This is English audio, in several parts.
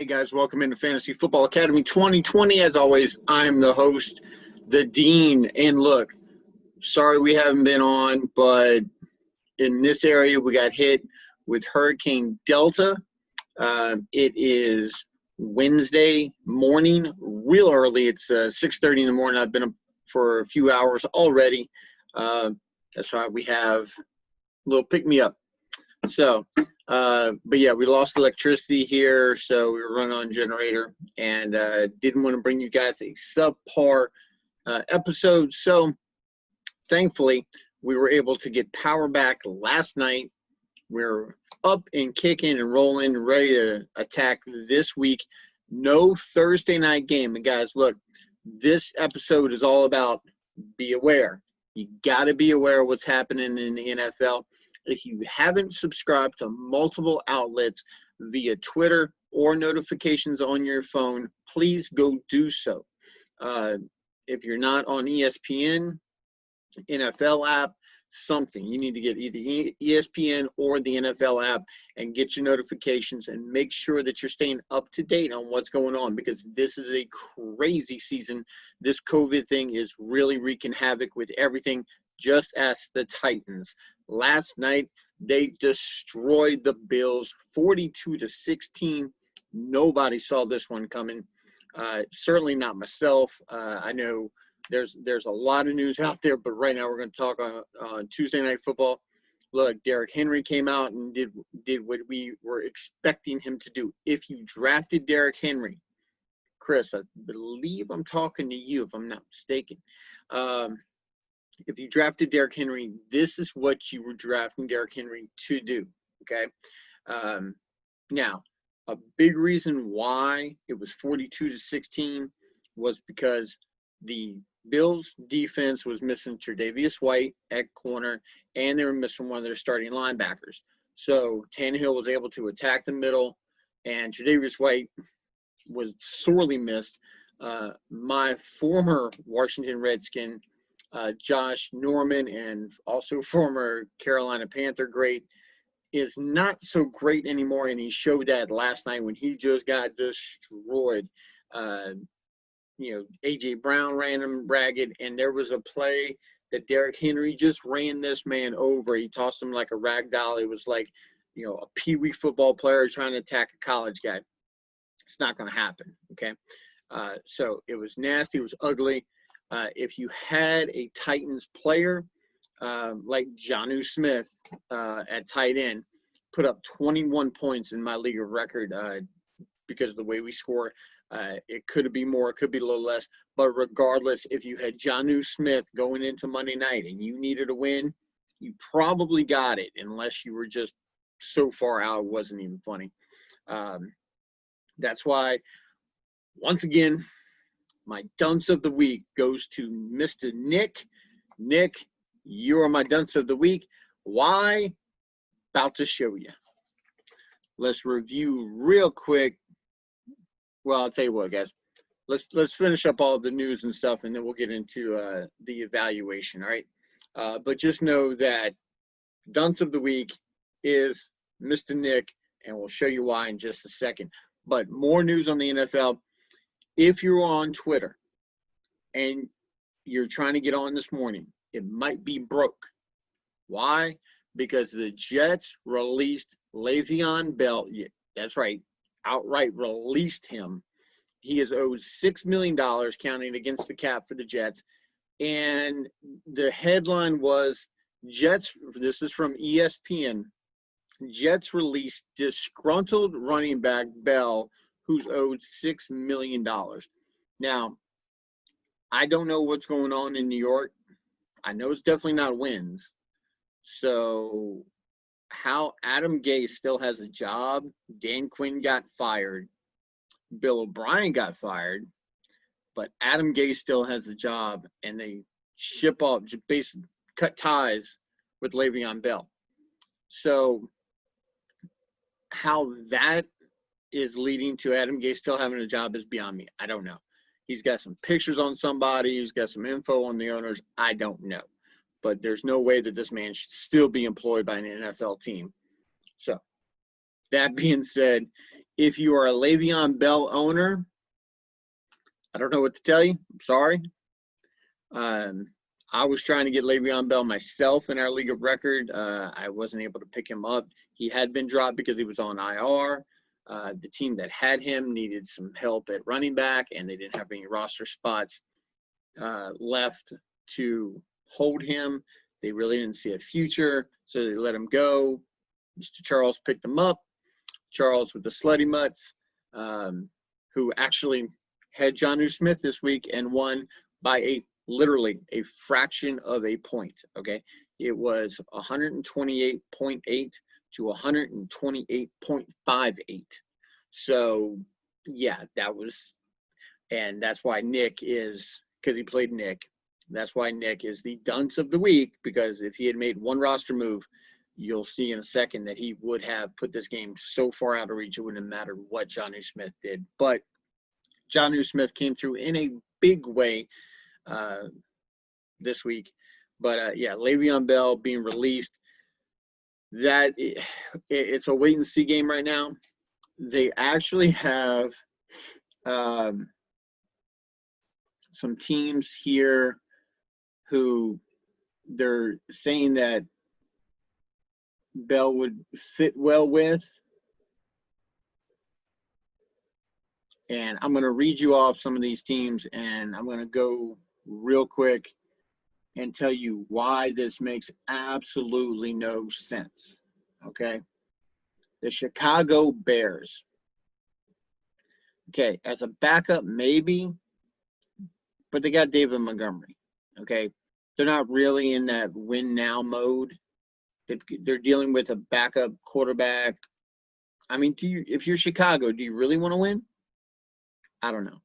Hey guys, welcome into Fantasy Football Academy 2020. As always, I'm the host, the Dean. And look, sorry we haven't been on, but in this area we got hit with Hurricane Delta. It is Wednesday morning, real early. It's 6:30 in the morning. I've been up for a few hours already. That's why we have a little pick-me-up. So, but yeah, we lost electricity here, so we were running on a generator and didn't want to bring you guys a subpar episode. So, thankfully, we were able to get power back last night. We're up and kicking and rolling, ready to attack this week. No Thursday night game. And guys, look, this episode is all about be aware. You got to be aware of what's happening in the NFL. If you haven't subscribed to multiple outlets via Twitter or notifications on your phone, please go do so. If you're not on ESPN, NFL app, something, you need to get either ESPN or the NFL app and get your notifications and make sure that you're staying up to date on what's going on, because this is a crazy season. This COVID thing is really wreaking havoc with everything. Just ask the Titans. Last night, they destroyed the Bills 42-16. Nobody saw this one coming. Certainly not myself. I know there's a lot of news out there, but right now we're going to talk on Tuesday Night Football. Look, Derrick Henry came out and did what we were expecting him to do. If you drafted Derrick Henry, Chris, I believe I'm talking to you if I'm not mistaken. If you drafted Derrick Henry, this is what you were drafting Derrick Henry to do, okay? Now, a big reason why it was 42-16 was because the Bills' defense was missing Tre'Davious White at corner, and they were missing one of their starting linebackers. So Tannehill was able to attack the middle, and Tre'Davious White was sorely missed. My former Washington Redskin, Josh Norman, and also former Carolina Panther great, is not so great anymore, and he showed that last night when he just got destroyed. A.J. Brown ran him ragged, and there was a play that Derrick Henry just ran this man over. He tossed him like a rag doll. It was like, a peewee football player trying to attack a college guy. It's not going to happen, okay? So it was nasty. It was ugly. If you had a Titans player like Jonnu Smith at tight end, put up 21 points in my league of record because of the way we score. It could be more, it could be a little less. But regardless, if you had Jonnu Smith going into Monday night and you needed a win, you probably got it, unless you were just so far out it wasn't even funny. That's why, once again, my dunce of the week goes to Mr. Nick. Nick, you are my dunce of the week. Why? About to show you. Let's review real quick. Well, I'll tell you what, guys. Let's finish up all the news and stuff, and then we'll get into the evaluation, all right? But just know that dunce of the week is Mr. Nick, and we'll show you why in just a second. But more news on the NFL. If you're on Twitter and you're trying to get on this morning, it might be broke. Why? Because the Jets released Le'Veon Bell. Yeah, that's right, outright released him. He is owed $6 million counting against the cap for the Jets. And the headline was, Jets, this is from ESPN, Jets released disgruntled running back Bell, who's owed $6 million. Now, I don't know what's going on in New York. I know it's definitely not wins. So how Adam Gase still has a job, Dan Quinn got fired, Bill O'Brien got fired, but Adam Gase still has a job, and they ship off, basically cut ties with Le'Veon Bell. So how that is leading to Adam Gase still having a job is beyond me. I don't know. He's got some pictures on somebody. He's got some info on the owners. I don't know. But there's no way that this man should still be employed by an NFL team. So that being said, if you are a Le'Veon Bell owner, I don't know what to tell you. I'm sorry. I was trying to get Le'Veon Bell myself in our league of record. I wasn't able to pick him up. He had been dropped because he was on IR. The team that had him needed some help at running back, and they didn't have any roster spots left to hold him. They really didn't see a future, so they let him go. Mr. Charles picked him up. Charles with the slutty mutts, who actually had Jonnu Smith this week and won by literally a fraction of a point, okay? It was 128.8 to 128.58. So, yeah, that was – and that's why Nick is – because he played Nick. That's why Nick is the dunce of the week, because if he had made one roster move, you'll see in a second that he would have put this game so far out of reach it wouldn't have mattered what Jonnu Smith did. But Jonnu Smith came through in a big way this week. But, yeah, Le'Veon Bell being released, it's a wait-and-see game right now. They actually have some teams here who they're saying that Bell would fit well with. And I'm going to read you off some of these teams, and I'm going to go real quick and tell you why this makes absolutely no sense, okay? The Chicago Bears. Okay, as a backup, maybe, but they got David Montgomery, okay? They're not really in that win-now mode. They're dealing with a backup quarterback. I mean, if you're Chicago, do you really want to win? I don't know.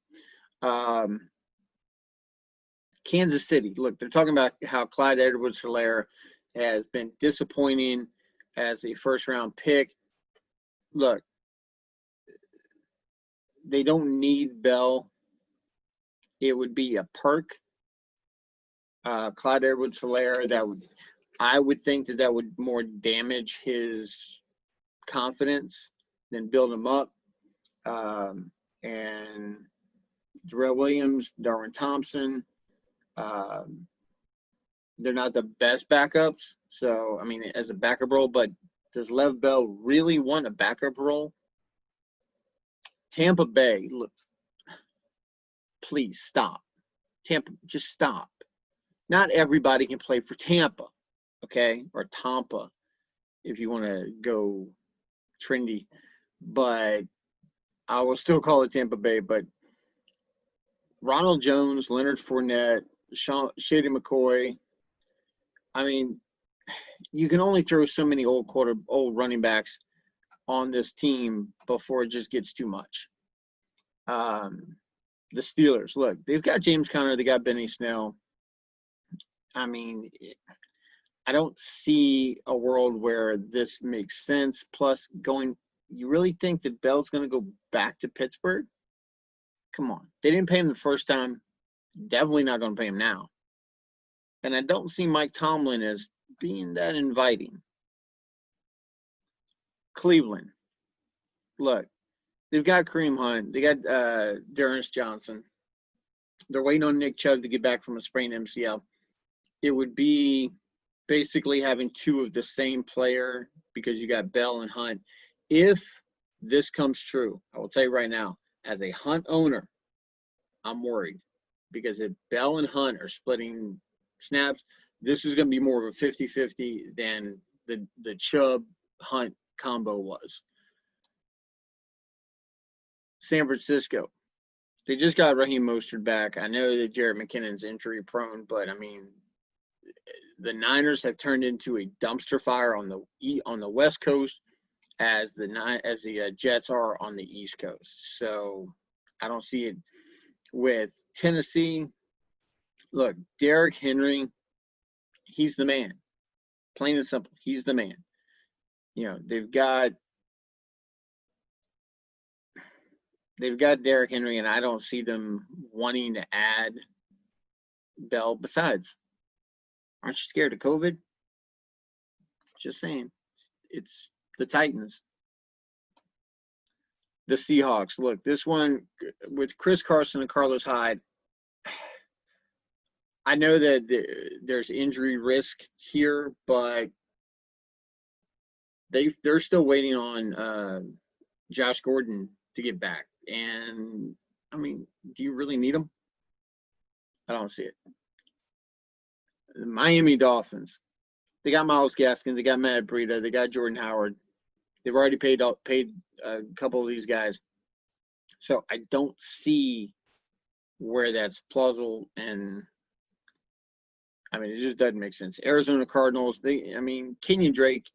Kansas City. Look, they're talking about how Clyde Edwards-Helaire has been disappointing as a first-round pick. Look, they don't need Bell. It would be a perk. Clyde Edwards-Helaire, I would think that would more damage his confidence than build him up. And Darrell Williams, Darwin Thompson, they're not the best backups. So, I mean, as a backup role, but does Lev Bell really want a backup role? Tampa Bay, look, please stop. Tampa, just stop. Not everybody can play for Tampa, okay, or Tampa, if you want to go trendy. But I will still call it Tampa Bay. But Ronald Jones, Leonard Fournette, Shady McCoy. I mean, you can only throw so many old running backs on this team before it just gets too much. The Steelers, look, they've got James Conner, they got Benny Snell. I mean, I don't see a world where this makes sense. Plus, you really think that Bell's going to go back to Pittsburgh? Come on. They didn't pay him the first time. Definitely not going to pay him now. And I don't see Mike Tomlin as being that inviting. Cleveland. Look, they've got Kareem Hunt. They got D'Ernest Johnson. They're waiting on Nick Chubb to get back from a sprained MCL. It would be basically having two of the same player because you got Bell and Hunt. If this comes true, I will tell you right now, as a Hunt owner, I'm worried because if Bell and Hunt are splitting snaps, this is going to be more of a 50-50 than the Chubb-Hunt combo was. San Francisco. They just got Raheem Mostert back. I know that Jerick McKinnon's injury prone, but I mean, the Niners have turned into a dumpster fire on the West Coast as the Jets are on the East Coast. So I don't see it with Tennessee. Look, Derrick Henry, he's the man. Plain and simple, he's the man. You know, they've got Derrick Henry, and I don't see them wanting to add Bell. Besides, aren't you scared of COVID? Just saying. It's the Titans. the Seahawks. Look, this one with Chris Carson and Carlos Hyde, I know that there's injury risk here, but they're still waiting on Josh Gordon to get back. And, I mean, do you really need him? I don't see it. The Miami Dolphins. They got Myles Gaskin. They got Matt Breida. They got Jordan Howard. They've already paid a couple of these guys. So I don't see where that's plausible. And, I mean, it just doesn't make sense. Arizona Cardinals, Kenyon Drake,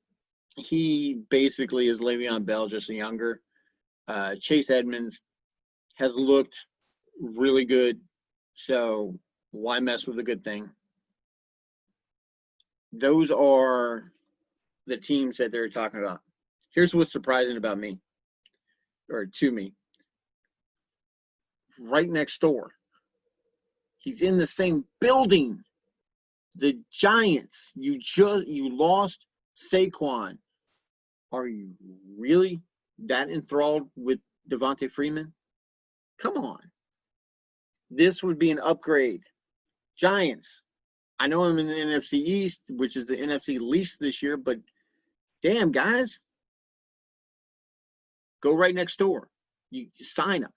he basically is Le'Veon Bell, just younger. Chase Edmonds has looked really good. So why mess with a good thing? Those are the teams that they're talking about. Here's what's surprising about me, or to me. Right next door. He's in the same building. The Giants. You lost Saquon. Are you really that enthralled with Devontae Freeman? Come on. This would be an upgrade. Giants. I know I'm in the NFC East, which is the NFC least this year, but damn, guys. Go right next door. You sign him.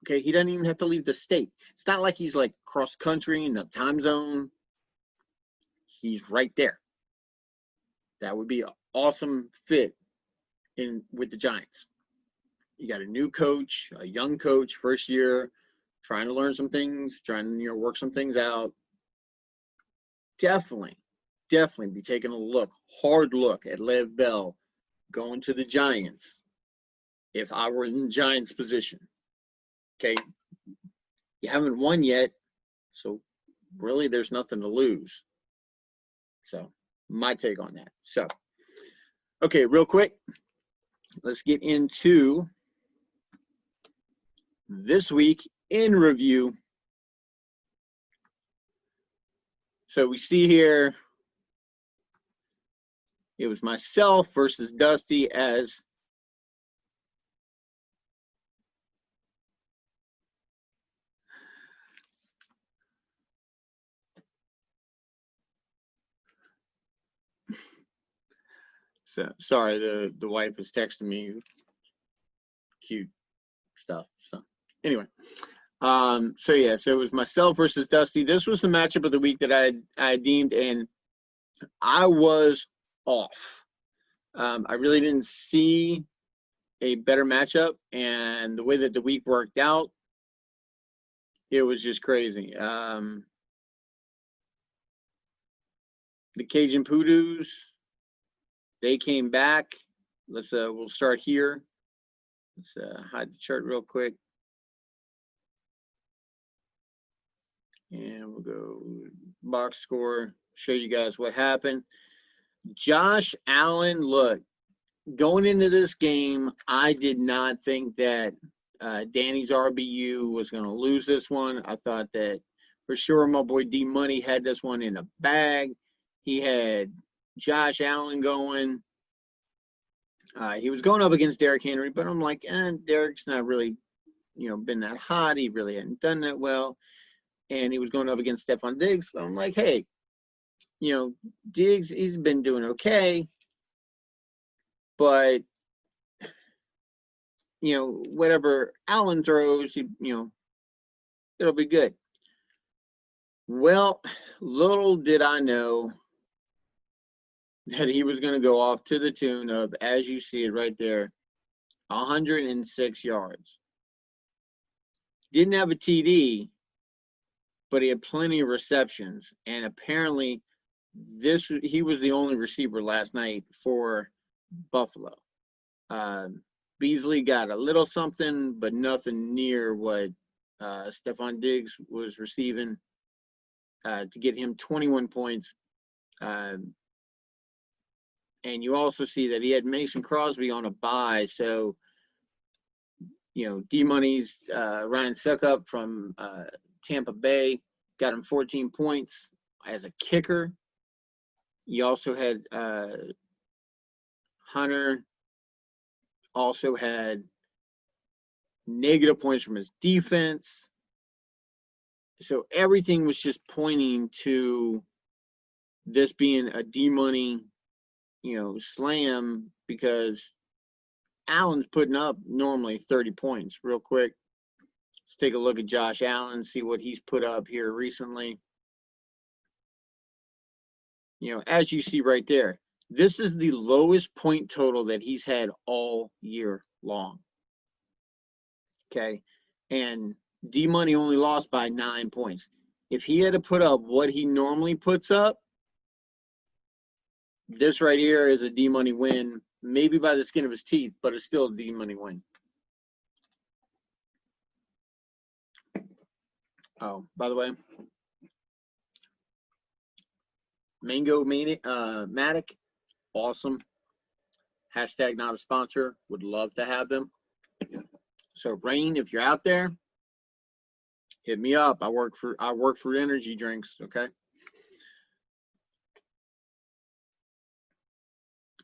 Okay, he doesn't even have to leave the state. It's not like he's like cross country in the time zone. He's right there. That would be an awesome fit with the Giants. You got a new coach, a young coach, first year, trying to learn some things, trying to work some things out. Definitely be taking a hard look at Lev Bell going to the Giants if I were in the Giants' position. Okay, you haven't won yet, so really there's nothing to lose. So my take on that. So, okay, real quick, let's get into this week in review. So we see here, it was myself versus Dusty as so sorry, the wife is texting me cute stuff. So anyway, so it was myself versus Dusty. This was the matchup of the week that I deemed, and I was off. I really didn't see a better matchup, and the way that the week worked out, it was just crazy. The Cajun Poodoos, they came back. We'll start here. Let's hide the chart real quick. And we'll go box score, show you guys what happened. Josh Allen, look, going into this game, I did not think that Danny's RBU was going to lose this one. I thought that for sure my boy D Money had this one in a bag. He had Josh Allen going. He was going up against Derrick Henry, but I'm like, Derrick's not really, been that hot. He really hadn't done that well. And he was going up against Stephon Diggs. But I'm like, hey, Diggs, he's been doing okay. But, whatever Allen throws, it'll be good. Well, little did I know that he was going to go off to the tune of, as you see it right there, 106 yards. Didn't have a TD, but he had plenty of receptions. And apparently, he was the only receiver last night for Buffalo. Beasley got a little something, but nothing near what Stephon Diggs was receiving to get him 21 points. And you also see that he had Mason Crosby on a bye. So, D-Money's Ryan Suckup from Tampa Bay got him 14 points as a kicker. You also had Hunter also had negative points from his defense. So everything was just pointing to this being a D-Money, slam, because Allen's putting up normally 30 points. Real quick, let's take a look at Josh Allen, see what he's put up here recently. As you see right there, this is the lowest point total that he's had all year long. Okay, and D-Money only lost by 9 points. If he had to put up what he normally puts up, this right here is a D-Money win, maybe by the skin of his teeth, but it's still a D-Money win. Oh, by the way, Mango Matic, awesome. Hashtag not a sponsor. Would love to have them. So Rain, if you're out there, hit me up. I work for energy drinks. Okay.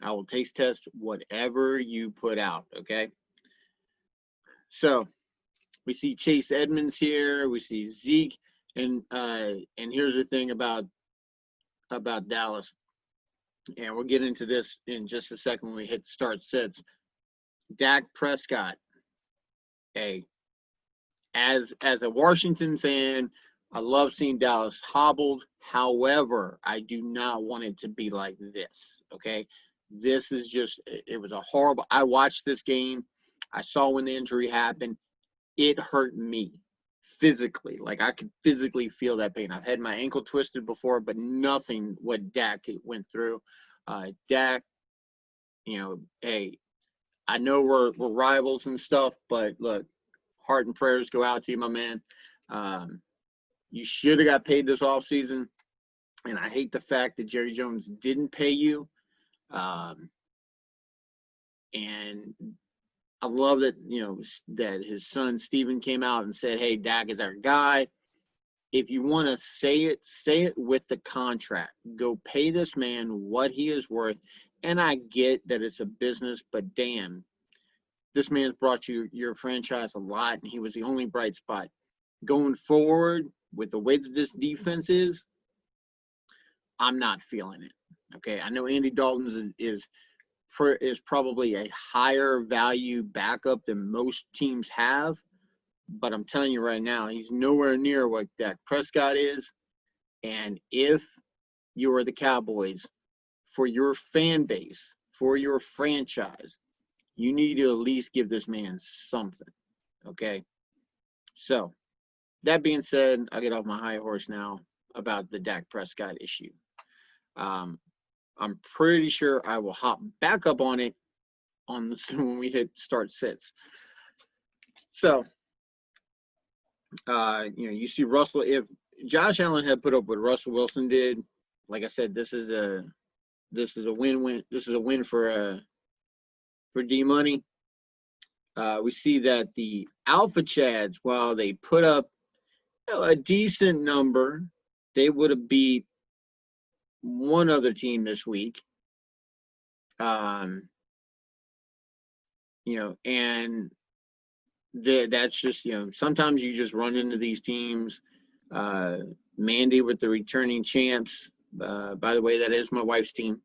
I will taste test whatever you put out. Okay. So we see Chase Edmonds here. We see Zeke, and here's the thing about Dallas, and we'll get into this in just a second when we hit start sets. Dak Prescott, as a Washington fan, I love seeing Dallas hobbled. However, I do not want it to be like this. Okay, this is it was a horrible. I watched this game. I saw when the injury happened. It hurt me physically. Like, I could physically feel that pain. I've had my ankle twisted before, but nothing what Dak went through. Dak, hey, I know we're rivals and stuff, but look, heart and prayers go out to you, my man. You should have got paid this offseason, and I hate the fact that Jerry Jones didn't pay you. And I love that, that his son Steven came out and said, hey, Dak is our guy. If you want to say it with the contract. Go pay this man what he is worth. And I get that it's a business, but damn, this man's brought you your franchise a lot, and he was the only bright spot. Going forward, with the way that this defense is, I'm not feeling it. Okay, I know Andy Dalton is probably a higher value backup than most teams have, but I'm telling you right now, he's nowhere near what Dak Prescott is. And if you are the Cowboys, for your fan base, for your franchise, you need to at least give this man something. Okay, so that being said, I'll get off my high horse now about the Dak Prescott issue. I'm pretty sure I will hop back up on it when we hit start sets. So, you see Russell. If Josh Allen had put up what Russell Wilson did, like I said, this is a win-win. This is a win for D-Money. We see that the Alpha Chads, while they put up a decent number, they would have beat one other team this week. And that's just, sometimes you just run into these teams. Mandy with the returning champs. By the way, that is my wife's team.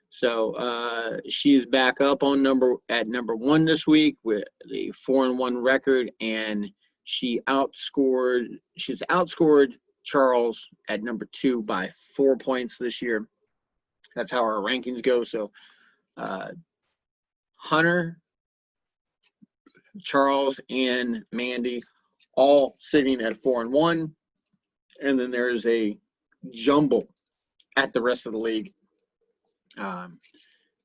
So she is back up on number 1 this week with the 4-1 record, and she's outscored Charles at number 2 by 4 points this year. That's how our rankings go. So Hunter, Charles, and Mandy all sitting at 4-1, and then there's a jumble at the rest of the league.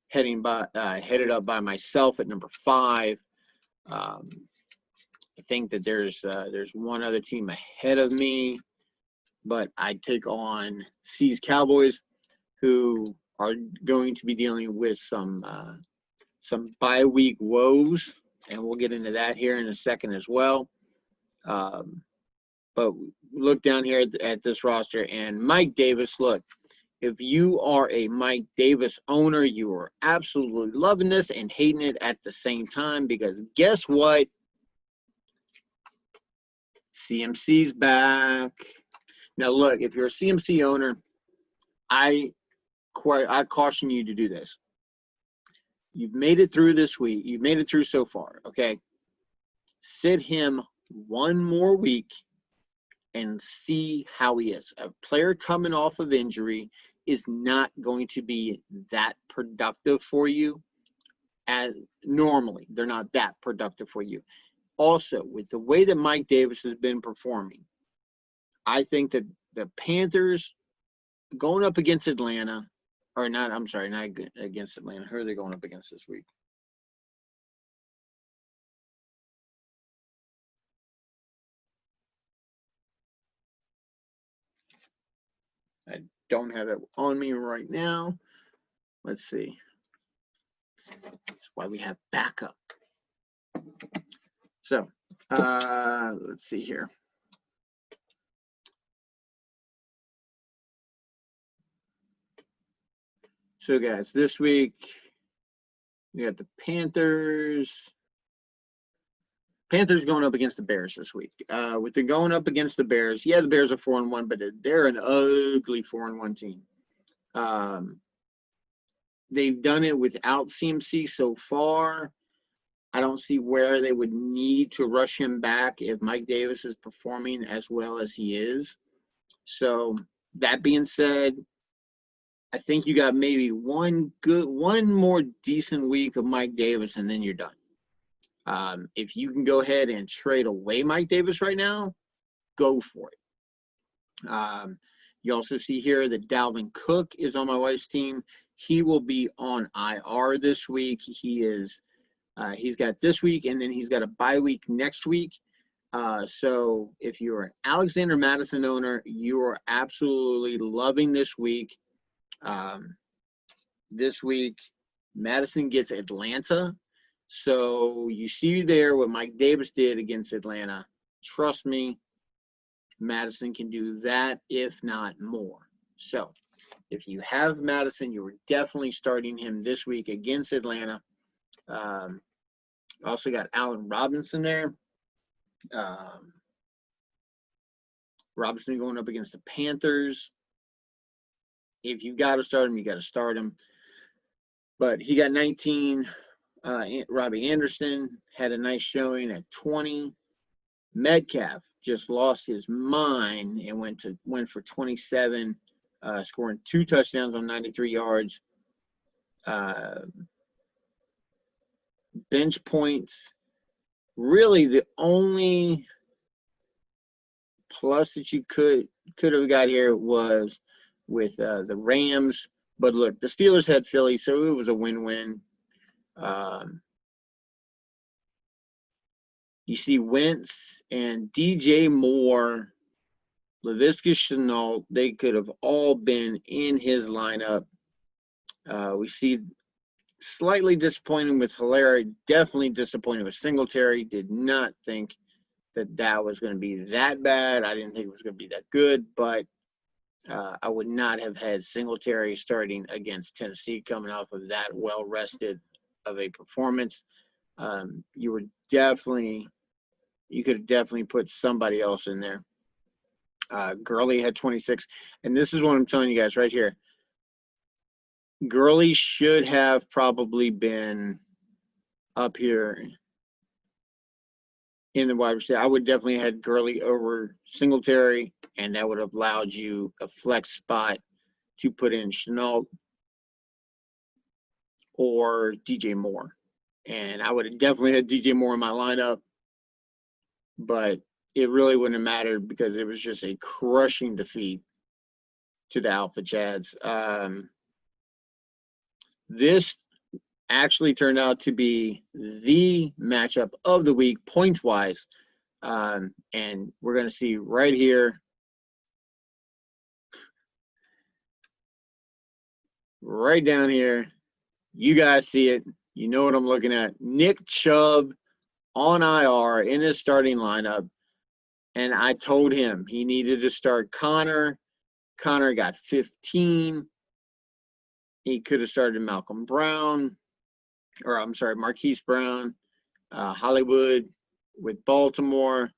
Headed up by myself at number 5. I think that there's one other team ahead of me, but I take on C's Cowboys, who are going to be dealing with some bye-week woes, and we'll get into that here in a second as well. But look down here at this roster, and Mike Davis, look, if you are a Mike Davis owner, you are absolutely loving this and hating it at the same time, because guess what? CMC's back. Now, look, if you're a CMC owner, I caution you to do this. You've made it through this week. You've made it through so far, okay? Sit him one more week and see how he is. A player coming off of injury is not going to be that productive for you as normally. They're not that productive for you. Also, with the way that Mike Davis has been performing, I think that the Panthers going up against Atlanta, or not, I'm sorry, not against Atlanta. Who are they going up against this week? I don't have it on me right now. Let's see. That's why we have backup. So, let's see here. So, guys, this week we got the Panthers. Panthers going up against the Bears this week. With the going up against the Bears, yeah, the Bears are 4-1, but they're an ugly 4-1 team. They've done it without CMC so far. I don't see where they would need to rush him back if Mike Davis is performing as well as he is. So that being said, I think you got maybe one more decent week of Mike Davis, and then you're done. If you can go ahead and trade away Mike Davis right now, go for it. You also see here that Dalvin Cook is on my wife's team. He will be on IR this week. He's got this week, and then he's got a bye week next week. So if you're an Alexander Mattison owner, you are absolutely loving this week. This week, Mattison gets Atlanta. So you see there what Mike Davis did against Atlanta. Trust me, Mattison can do that, if not more. So if you have Mattison, you are definitely starting him this week against Atlanta. Also got Allen Robinson there. Robinson going up against the Panthers. If you got to start him, you got to start him. But he got 19. Robbie Anderson had a nice showing at 20. Metcalf just lost his mind and went for 27, scoring 2 touchdowns on 93 yards. Bench points. Really, the only plus that you could have got here was with the Rams. But look, the Steelers had Philly, so it was a win-win. You see Wentz and DJ Moore, Laviska Shenault, they could have all been in his lineup. We see slightly disappointing with Hilaire, definitely disappointed with Singletary. Did not think that was going to be that bad. I didn't think it was going to be that good, but I would not have had Singletary starting against Tennessee coming off of that well-rested of a performance. You could have definitely put somebody else in there. Gurley had 26, and this is what I'm telling you guys right here. Gurley should have probably been up here in the wide receiver. I would definitely have had Gurley over Singletary, and that would have allowed you a flex spot to put in Shenault or DJ Moore. And I would have definitely had DJ Moore in my lineup, but it really wouldn't have mattered because it was just a crushing defeat to the Alpha Chads. This actually turned out to be the matchup of the week, points-wise. And we're going to see right here, right down here. You guys see it. You know what I'm looking at. Nick Chubb on IR in his starting lineup. And I told him he needed to start Connor. Connor got 15. He could have started Malcolm Brown. Or I'm sorry, Marquise Brown. Hollywood with Baltimore.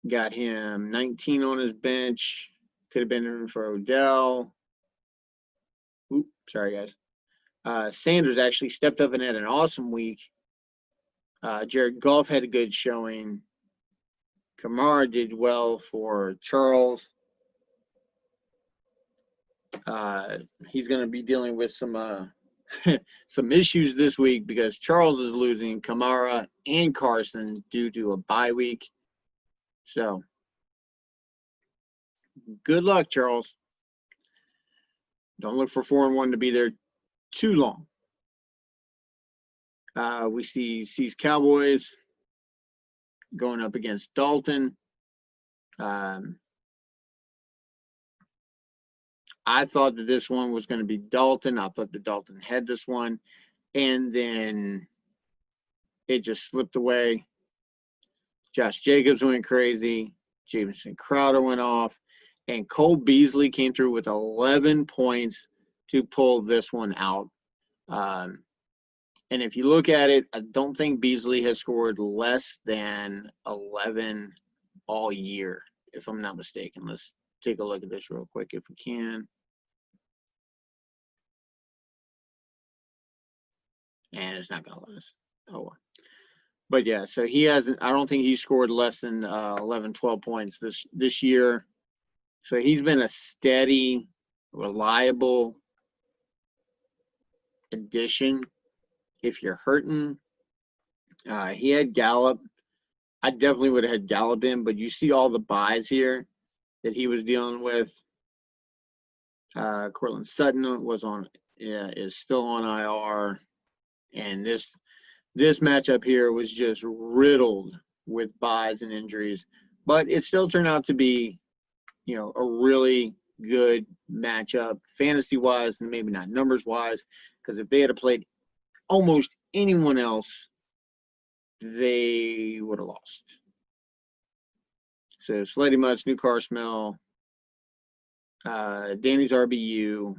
got him 19 on his bench. Could have been in for Odell. Oop, sorry, guys. Sanders actually stepped up and had an awesome week. Jared Goff had a good showing. Kamara did well for Charles. He's going to be dealing with some some issues this week because Charles is losing Kamara and Carson due to a bye week. So, good luck, Charles. Don't look for 4-1 to be there too long. We see Cowboys going up against Dalton. I thought that this one was going to be Dalton. I thought that Dalton had this one. And then it just slipped away. Josh Jacobs went crazy. Jamison Crowder went off. And Cole Beasley came through with 11 points to pull this one out. And if you look at it, I don't think Beasley has scored less than 11 all year, if I'm not mistaken. Let's take a look at this real quick if we can. And it's not going to let us. Oh, well. But yeah, so he hasn't, I don't think he scored less than 11, 12 points this year. So he's been a steady, reliable addition. If you're hurting, he had Gallup. I definitely would have had Gallup in, but you see all the buys here that he was dealing with. Cortland Sutton is still on IR, and this matchup here was just riddled with buys and injuries, but it still turned out to be, a really good matchup fantasy-wise, and maybe not numbers-wise, because if they had played almost anyone else, they would have lost. So Sleddy Mutts, New Car Smell, Danny's RBU,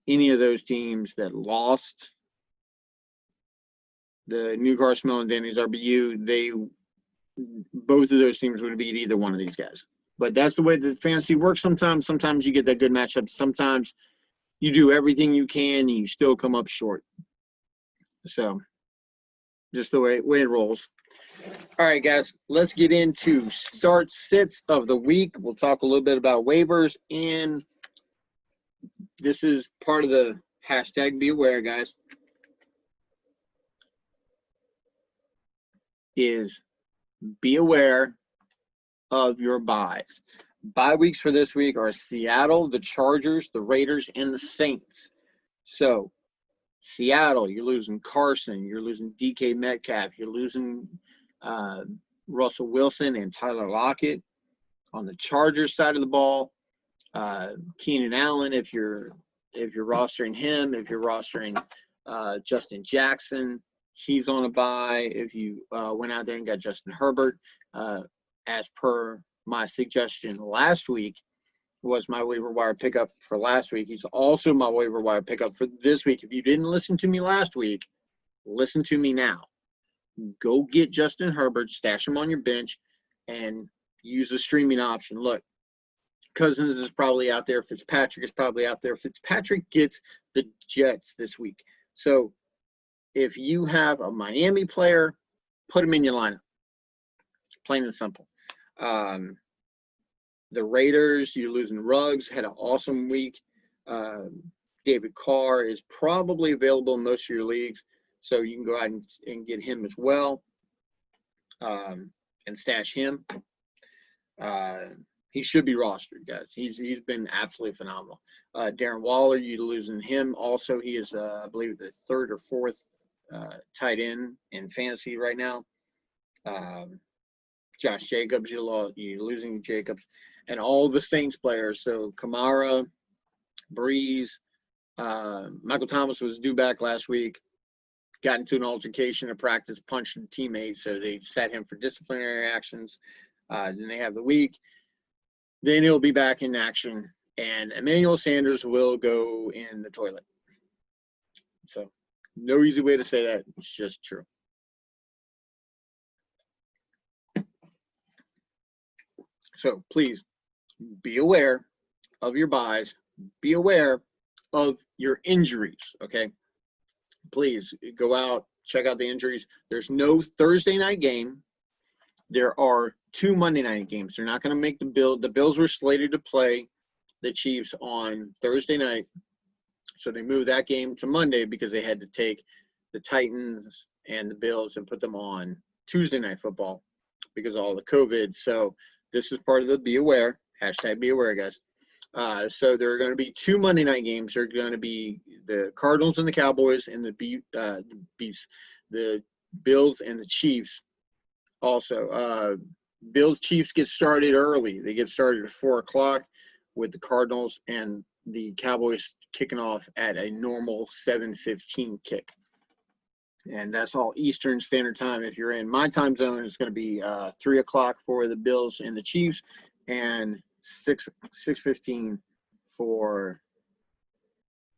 any of those teams that lost, the New Car Smell and Danny's RBU, both of those teams would have beat either one of these guys. But that's the way the fantasy works sometimes. Sometimes you get that good matchup. Sometimes you do everything you can and you still come up short. So just the way it rolls. All right, guys, let's get into start sits of the week. We'll talk a little bit about waivers, and this is part of the hashtag be aware, guys, is be aware of your buys. Bye weeks for this week are Seattle, the Chargers, the Raiders, and the Saints. So Seattle, you're losing Carson, you're losing DK Metcalf, you're losing Russell Wilson and Tyler Lockett. On the Chargers side of the ball, Keenan Allen, if you're rostering him, if you're rostering Justin Jackson, he's on a bye. If you went out there and got Justin Herbert, as per my suggestion last week, was my waiver wire pickup for last week. He's also my waiver wire pickup for this week. If you didn't listen to me last week, listen to me now. Go get Justin Herbert, stash him on your bench, and use the streaming option. Look, Cousins is probably out there. Fitzpatrick is probably out there. Fitzpatrick gets the Jets this week. So if you have a Miami player, put him in your lineup. Plain and simple. The Raiders, you're losing Ruggs, had an awesome week. David Carr is probably available in most of your leagues, so you can go out and get him as well, and stash him. He should be rostered, guys. He's been absolutely phenomenal. Darren Waller, you're losing him. Also, he is, I believe, the third or fourth tight end in fantasy right now. Josh Jacobs, you're losing Jacobs, and all the Saints players. So Kamara, Breeze, Michael Thomas was due back last week. Got into an altercation at practice, punched a teammate, so they sat him for disciplinary actions. Then they have the week. Then he'll be back in action, and Emmanuel Sanders will go in the toilet. So no easy way to say that. It's just true. So please be aware of your buys. Be aware of your injuries, okay? Please go out, check out the injuries. There's no Thursday night game. There are 2 Monday night games. They're not going to make the Bills. The Bills were slated to play the Chiefs on Thursday night. So they moved that game to Monday because they had to take the Titans and the Bills and put them on Tuesday Night Football because of all the COVID. So this is part of the be aware, hashtag be aware, guys. So there are going to be 2 Monday night games. There are going to be the Cardinals and the Cowboys and the Bills and the Chiefs. Also, Bills Chiefs get started early. They get started at 4 o'clock with the Cardinals and the Cowboys kicking off at a normal 7:15 kick. And that's all Eastern Standard Time. If you're in my time zone, it's going to be 3 o'clock for the Bills and the Chiefs, and 6:15 for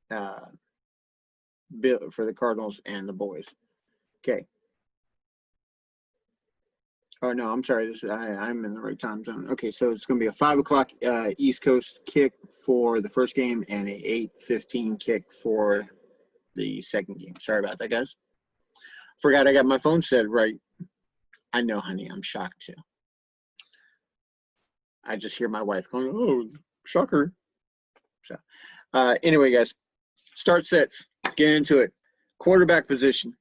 the Cardinals and the boys. Okay. Oh no, I'm sorry. I'm in the right time zone. Okay, so it's going to be a 5 o'clock East Coast kick for the first game and a 8:15 kick for the second game. Sorry about that, guys. Forgot I got my phone set right. I know, honey. I'm shocked too. I just hear my wife going, "Oh, shocker." So, anyway, guys, start sets. Let's get into it. Quarterback position.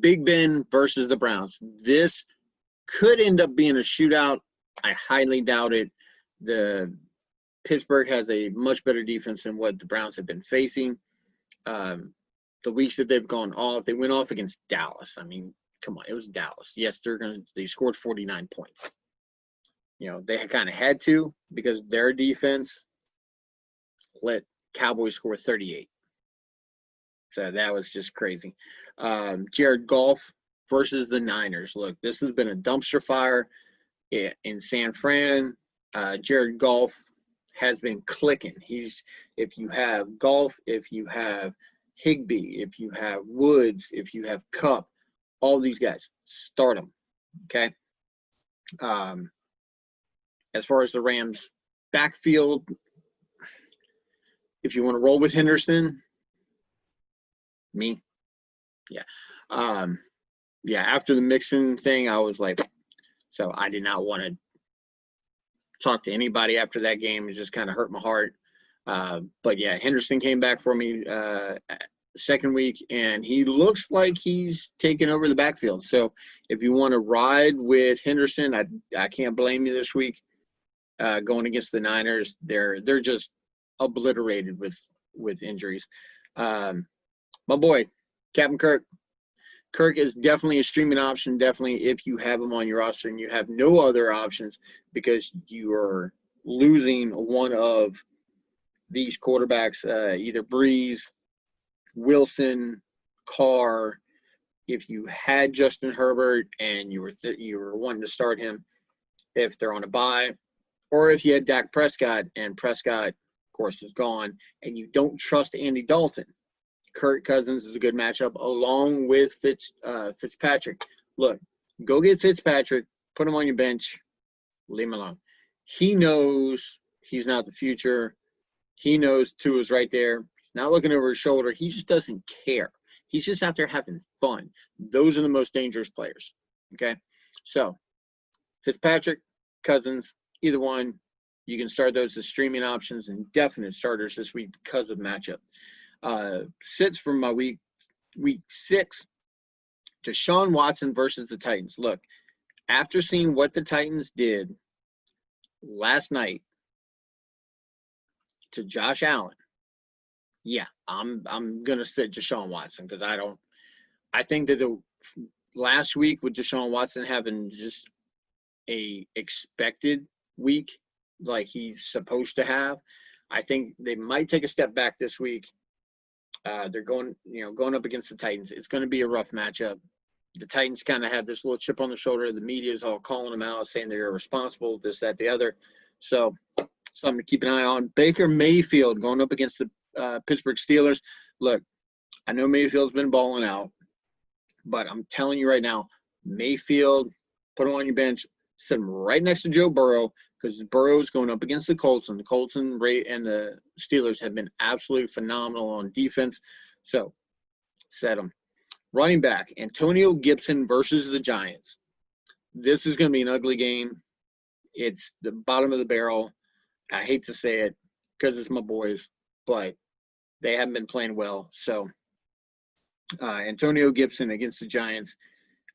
Big Ben versus the Browns. This could end up being a shootout. I highly doubt it. The Pittsburgh has a much better defense than what the Browns have been facing. The weeks that they've gone off, they went off against Dallas. I mean, come on, it was Dallas. Yes, they scored 49 points. You know, they kind of had to because their defense let Cowboys score 38. So that was just crazy. Jared Goff versus the Niners. Look, this has been a dumpster fire in San Fran. Jared Goff has been clicking. If you have Goff, if you have Higbee, if you have Woods, if you have Kupp, all these guys, start them. Okay. As far as the Rams backfield, if you want to roll with Henderson, me, yeah. After the Mixon thing, I was like, so I did not want to talk to anybody after that game. It just kind of hurt my heart. But yeah, Henderson came back for me the second week, and he looks like he's taken over the backfield. So if you want to ride with Henderson, I can't blame you this week. Going against the Niners, they're just obliterated with injuries. My boy, Captain Kirk. Kirk is definitely a streaming option, definitely if you have him on your roster and you have no other options because you are losing one of these quarterbacks, either Breeze, Wilson, Carr. If you had Justin Herbert and you were wanting to start him if they're on a bye, or if you had Dak Prescott and Prescott, of course, is gone, and you don't trust Andy Dalton, Kirk Cousins is a good matchup along with Fitzpatrick. Look, go get Fitzpatrick, put him on your bench, leave him alone. He knows he's not the future. He knows Tua's right there. He's not looking over his shoulder. He just doesn't care. He's just out there having fun. Those are the most dangerous players. Okay? So, Fitzpatrick, Cousins, either one, you can start those as streaming options and definite starters this week because of matchup. Sits from my week 6, Deshaun Watson versus the Titans. Look, after seeing what the Titans did last night to Josh Allen, yeah, I'm gonna sit Deshaun Watson because I think that the last week with Deshaun Watson having just a expected week like he's supposed to have, I think they might take a step back this week. They're going up against the Titans. It's going to be a rough matchup. The Titans kind of have this little chip on the shoulder. The media is all calling them out, saying they're irresponsible, this, that, the other. So something to keep an eye on. Baker Mayfield going up against the Pittsburgh Steelers. Look, I know Mayfield's been balling out, but I'm telling you right now, Mayfield, put him on your bench, Sit him right next to Joe Burrow because Burrow's going up against the Colts, and the Colts and the Steelers have been absolutely phenomenal on defense. So set him. Running back, Antonio Gibson versus the Giants. This is going to be an ugly game. It's the bottom of the barrel. I hate to say it because it's my boys, but they haven't been playing well. So Antonio Gibson against the Giants.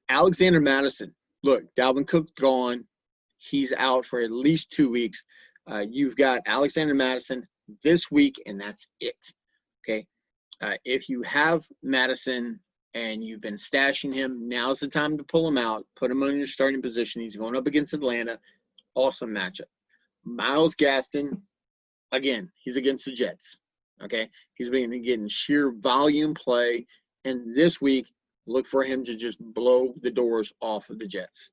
Alexander Mattison. Look, Dalvin Cook's gone. He's out for at least 2 weeks. You've got Alexander Mattison this week, and that's it. Okay? If you have Mattison and you've been stashing him, now's the time to pull him out, put him in your starting position. He's going up against Atlanta. Awesome matchup. Myles Gaskin, again, he's against the Jets. Okay? He's been getting sheer volume play, and this week, look for him to just blow the doors off of the Jets.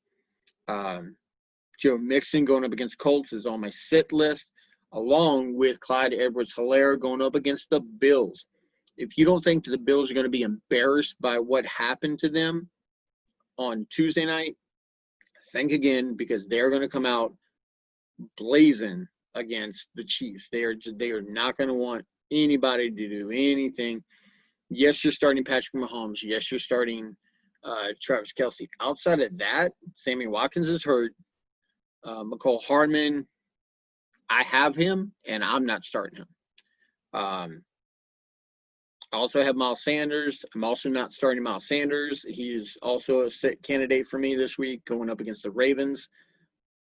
Joe Mixon going up against Colts is on my sit list, along with Clyde Edwards-Helaire going up against the Bills. If you don't think the Bills are going to be embarrassed by what happened to them on Tuesday night, think again, because they're going to come out blazing against the Chiefs. They are not going to want anybody to do anything. Yes, you're starting Patrick Mahomes. Yes, you're starting Travis Kelce. Outside of that, Sammy Watkins is hurt. McCole Hardman, I have him, and I'm not starting him. I also have Miles Sanders. I'm also not starting Miles Sanders. He's also a sit candidate for me this week, going up against the Ravens.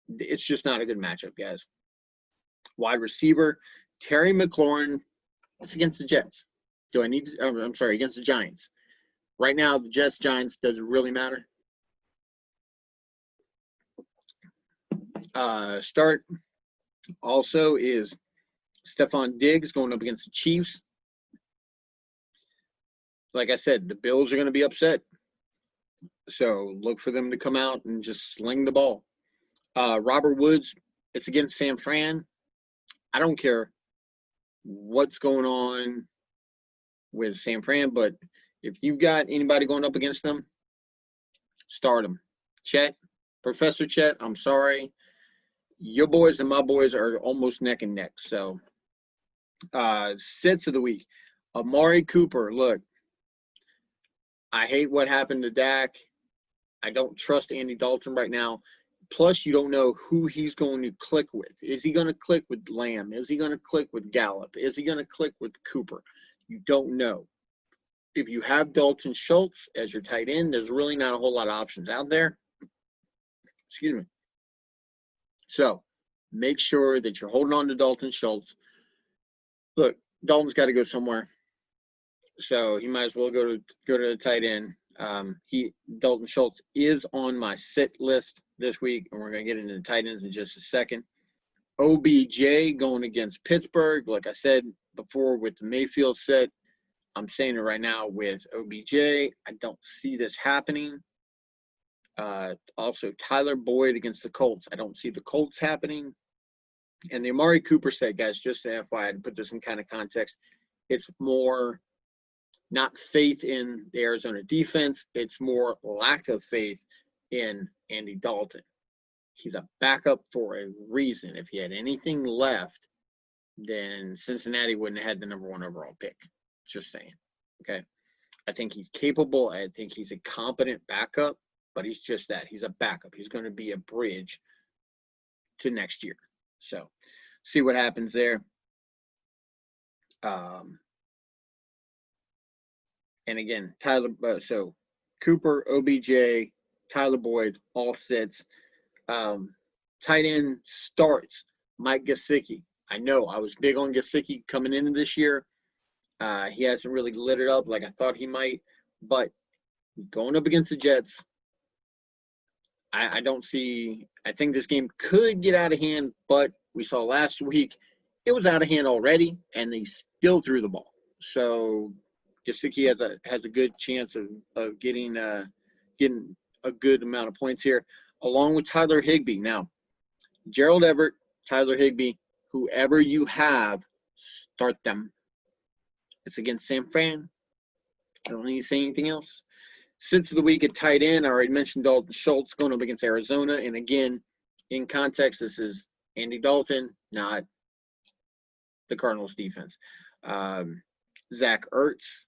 It's just not a good matchup, guys. Wide receiver, Terry McLaurin. It's against the Jets. Against the Giants. Right now, the Jets-Giants doesn't really matter. Start also is Stephon Diggs going up against the Chiefs. Like I said, the Bills are going to be upset. So look for them to come out and just sling the ball. Robert Woods, it's against San Fran. I don't care what's going on with San Fran, but if you've got anybody going up against them, start them. Professor Chet, I'm sorry. Your boys and my boys are almost neck and neck. So, sits of the week. Amari Cooper, look, I hate what happened to Dak. I don't trust Andy Dalton right now. Plus, you don't know who he's going to click with. Is he going to click with Lamb? Is he going to click with Gallup? Is he going to click with Cooper? You don't know. If you have Dalton Schultz as your tight end, there's really not a whole lot of options out there. Excuse me. So make sure that you're holding on to Dalton Schultz. Look, Dalton's got to go somewhere. So he might as well go to the tight end. Dalton Schultz is on my sit list this week, and we're going to get into the tight ends in just a second. OBJ going against Pittsburgh. Like I said before with the Mayfield set, I'm saying it right now with OBJ. I don't see this happening. Also, Tyler Boyd against the Colts. I don't see the Colts happening. And the Amari Cooper set, guys, just to FYI, to put this in kind of context, it's more not faith in the Arizona defense. It's more lack of faith in Andy Dalton. He's a backup for a reason. If he had anything left, then Cincinnati wouldn't have had the number 1 overall pick. Just saying. Okay. I think he's capable. I think he's a competent backup, but he's just that. He's a backup. He's going to be a bridge to next year. So see what happens there. And again, so Cooper, OBJ, Tyler Boyd, all sits. Tight end starts Mike Gesicki. I know I was big on Gesicki coming into this year. He hasn't really lit it up like I thought he might, but going up against the Jets, I don't see – I think this game could get out of hand, but we saw last week it was out of hand already, and they still threw the ball. So Gesicki has a good chance of getting a good amount of points here, along with Tyler Higbee. Now, Gerald Everett, Tyler Higbee, whoever you have, start them. It's against San Fran. I don't need to say anything else. Sits of the week at tight end, I already mentioned Dalton Schultz going up against Arizona. And again, in context, this is Andy Dalton, not the Cardinals defense. Zach Ertz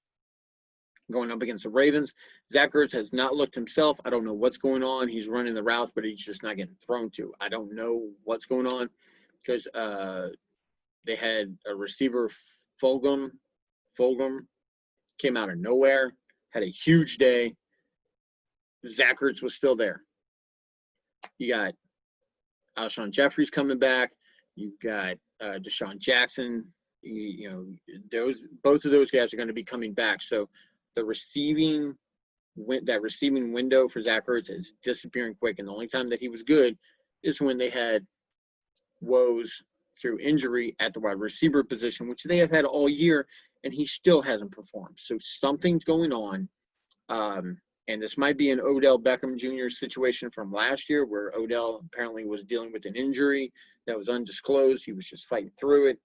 going up against the Ravens. Zach Ertz has not looked himself. I don't know what's going on. He's running the routes, but he's just not getting thrown to. I don't know what's going on because they had a receiver, Fulgham, came out of nowhere, had a huge day. Zach Ertz was still there. You got Alshon Jeffries coming back. You've got Deshaun Jackson. Both of those guys are going to be coming back. So the receiving window for Zach Ertz is disappearing quick. And the only time that he was good is when they had woes through injury at the wide receiver position, which they have had all year, and he still hasn't performed. So something's going on. And this might be an Odell Beckham Jr. situation from last year where Odell apparently was dealing with an injury that was undisclosed. He was just fighting through it.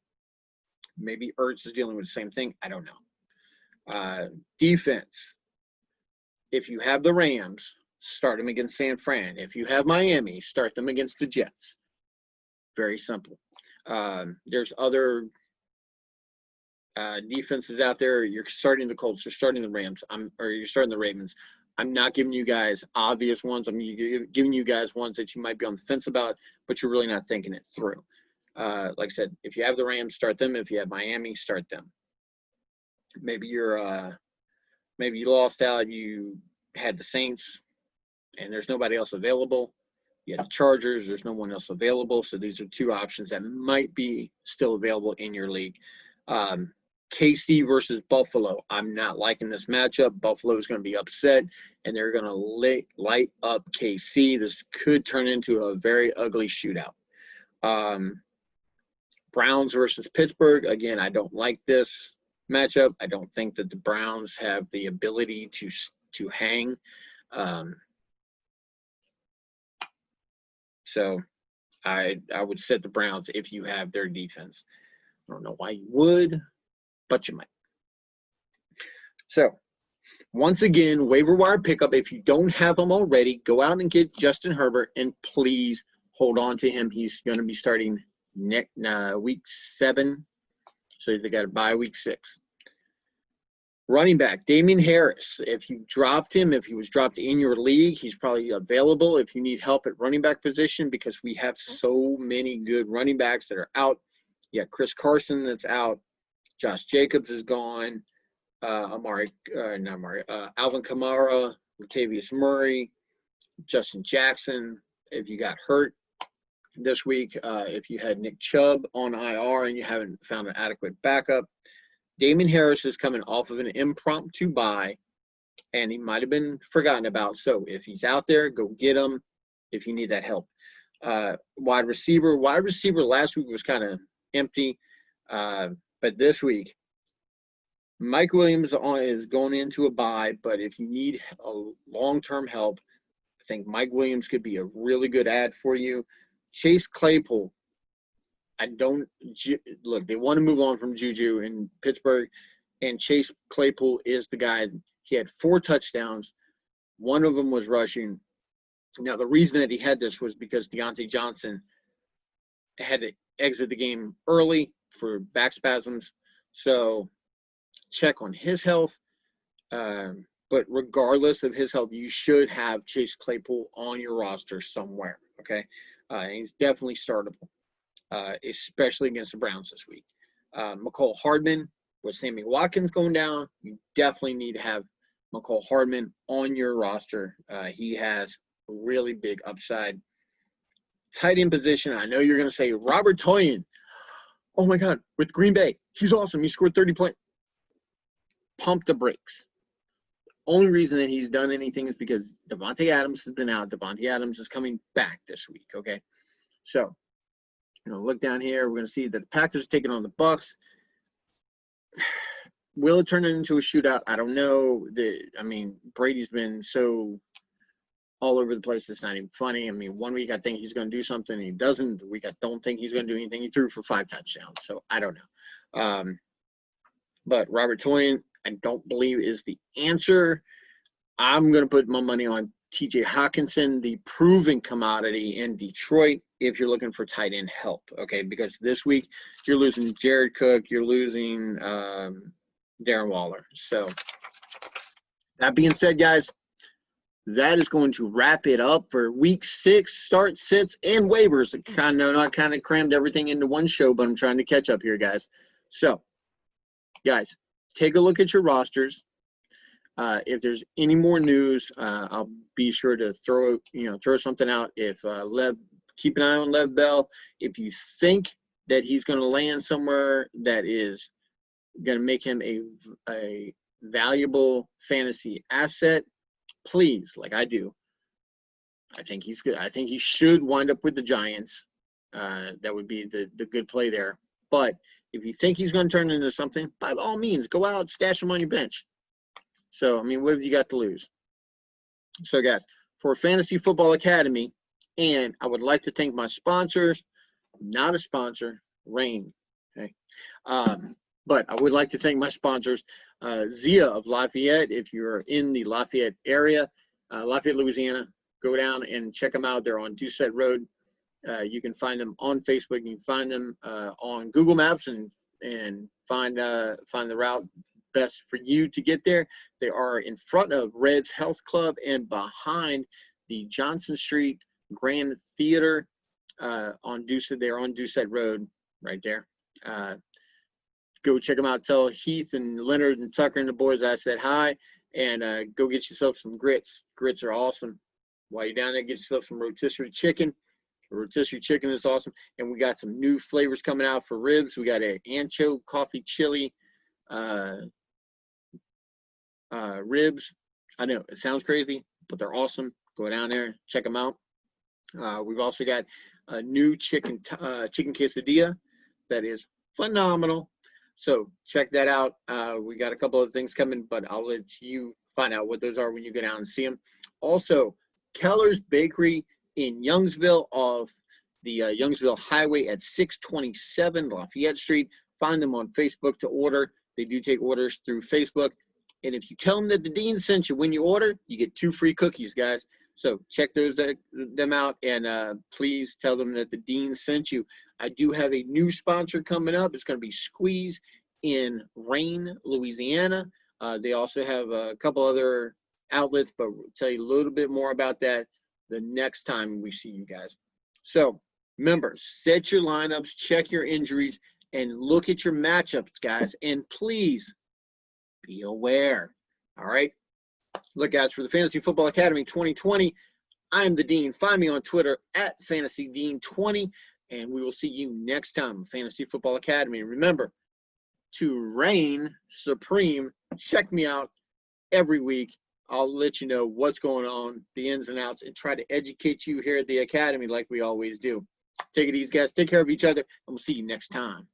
Maybe Ertz is dealing with the same thing. I don't know. Defense. If you have the Rams, start them against San Fran. If you have Miami, start them against the Jets. Very simple. There's other defenses out there. You're starting the Colts. You're starting the Rams. You're starting the Ravens. I'm not giving you guys obvious ones. I'm giving you guys ones that you might be on the fence about, but you're really not thinking it through. Like I said, if you have the Rams, start them. If you have Miami, start them. Maybe maybe you lost out. You had the Saints, and there's nobody else available. You had the Chargers. There's no one else available. So these are two options that might be still available in your league. KC versus Buffalo. I'm not liking this matchup. Buffalo is going to be upset, and they're going to light up KC. This could turn into a very ugly shootout. Browns versus Pittsburgh. Again, I don't like this matchup. I don't think that the Browns have the ability to hang. So I would set the Browns if you have their defense. I don't know why you would, but you might. So once again, waiver wire pickup. If you don't have him already, go out and get Justin Herbert, and please hold on to him. He's going to be starting week 7, so they got to bye week 6. Running back, Damien Harris. If you dropped him, if he was dropped in your league, he's probably available if you need help at running back position because we have so many good running backs that are out. You got Chris Carson that's out. Josh Jacobs is gone. Alvin Kamara, Latavius Murray, Justin Jackson. If you got hurt this week, if you had Nick Chubb on IR and you haven't found an adequate backup, Damien Harris is coming off of an impromptu bye, and he might have been forgotten about. So if he's out there, go get him if you need that help. Wide receiver last week was kind of empty, but this week, Mike Williams is going into a bye, but if you need a long-term help, I think Mike Williams could be a really good add for you. Chase Claypool. Look, they want to move on from Juju in Pittsburgh, and Chase Claypool is the guy. He had 4 touchdowns. One of them was rushing. Now, the reason that he had this was because Deontay Johnson had to exit the game early for back spasms. So check on his health. But regardless of his health, you should have Chase Claypool on your roster somewhere, okay? He's definitely startable. Especially against the Browns this week. McCole Hardman, with Sammy Watkins going down, you definitely need to have McCole Hardman on your roster. He has a really big upside. Tight end position, I know you're going to say Robert Tonyan. Oh, my God, with Green Bay. He's awesome. He scored 30 points. Pump the brakes. Only reason that he's done anything is because Devontae Adams has been out. Devontae Adams is coming back this week, okay? So, look down here. We're going to see that the Packers taking on the Bucs. Will it turn into a shootout? I don't know. Brady's been so all over the place. It's not even funny. I mean, one week I think he's going to do something. He doesn't. The week I don't think he's going to do anything. He threw for 5 touchdowns. So I don't know. But Robert Tonyan, I don't believe is the answer. I'm going to put my money on TJ Hawkinson, the proven commodity in Detroit, if you're looking for tight end help, okay? Because this week you're losing Jared Cook, you're losing Darren Waller. So that being said, guys, that is going to wrap it up for week 6 start sits and waivers. I kind of crammed everything into one show, but I'm trying to catch up here, guys. So, guys, take a look at your rosters. If there's any more news, I'll be sure to throw something out. If keep an eye on Lev Bell. If you think that he's going to land somewhere that is going to make him a valuable fantasy asset, please, like I do, I think he's good. I think he should wind up with the Giants. That would be the good play there. But if you think he's going to turn into something, by all means, go out, stash him on your bench. So, I mean, what have you got to lose? So, guys, for Fantasy Football Academy, and I would like to thank my sponsors, not a sponsor, Rain. Okay. But I would like to thank my sponsors, Zia of Lafayette. If you're in the Lafayette area, Lafayette, Louisiana, go down and check them out. They're on Doucette Road. You can find them on Facebook. You can find them on Google Maps and find the route best for you to get there. They are in front of Red's Health Club and behind the Johnson Street Grand Theater on Doucette. They're on Doucette Road right there. Go check them out. Tell Heath and Leonard and Tucker and the boys I said hi, and go get yourself some grits. Grits are awesome. While you're down there, get yourself some rotisserie chicken. Rotisserie chicken is awesome. And we got some new flavors coming out for ribs. We got an ancho coffee chili ribs. I know it sounds crazy, but they're awesome. Go down there, check them out. We've also got a new chicken quesadilla that is phenomenal. So check that out. We got a couple of things coming, but I'll let you find out what those are when you go down and see them. Also, Keller's Bakery in Youngsville off the Youngsville Highway at 627 Lafayette Street. Find them on Facebook to order. They do take orders through Facebook. And if you tell them that the Dean sent you when you order, you get 2 free cookies, guys. So check them out, and please tell them that the Dean sent you. I do have a new sponsor coming up. It's going to be Squeeze in Rain, Louisiana. They also have a couple other outlets, but we'll tell you a little bit more about that the next time we see you guys. So remember, set your lineups, check your injuries, and look at your matchups, guys. And please be aware. All right? Look, guys, for the Fantasy Football Academy 2020, I'm the Dean. Find me on Twitter at FantasyDean20, and we will see you next time, Fantasy Football Academy. And remember, to reign supreme, check me out every week. I'll let you know what's going on, the ins and outs, and try to educate you here at the Academy like we always do. Take it easy, guys. Take care of each other, and we'll see you next time.